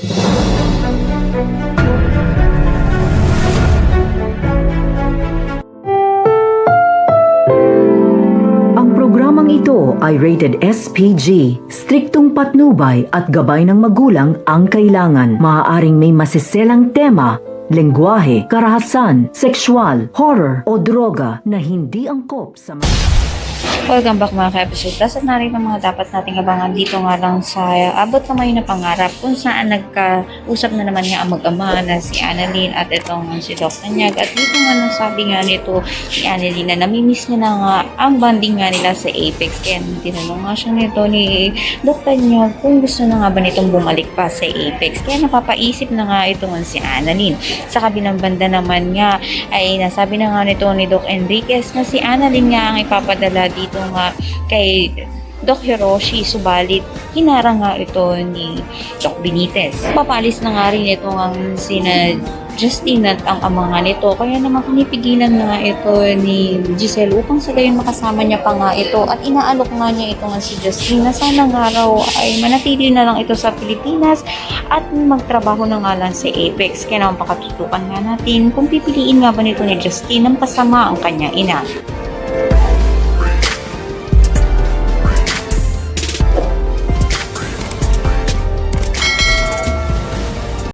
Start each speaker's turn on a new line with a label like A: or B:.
A: Ang programang ito ay rated SPG. Striktong patnubay at gabay ng magulang ang kailangan. Maaaring may masiselang tema, lengguwahe, karahasan, sexual, horror o droga na hindi angkop sa
B: Welcome back mga ka-episode. At narito ang mga dapat nating abangan dito nga lang sa Abot Kamay na Pangarap, kung saan nagkausap na naman nga ang mag-ama na si Annalyn at itong si Doc Tanyag. At dito nga nang sabi nga nito si Annalyn na namimiss niya na nga ang bonding nga nila sa Apex. Kaya tinanong nga siya nito ni Doc Tanyag kung gusto na nga ba nitong bumalik pa sa Apex. Kaya napapaisip na nga ito nga si Annalyn. Sa kabilang banda naman nga ay nasabi na nga nito ni Doc Enriquez na si Annalyn nga ang ipapadala dito nga kay Doc Hiroshi, subalit hinarang nga ito ni Doc Benitez. Papalis na nga rin ito ang sina Justine at ang ama nga nito, kaya naman pinipigilan na nga ito ni Giselle upang sa gayon makasama niya pa nga ito, at inaalok nga niya ito nga si Justine na sana nga raw ay manatili na lang ito sa Pilipinas at magtrabaho na nga lang sa Apex. Kaya naman pakatutukan nga natin kung pipiliin nga ba nito ni Justine ng pasama ang kanyang ina.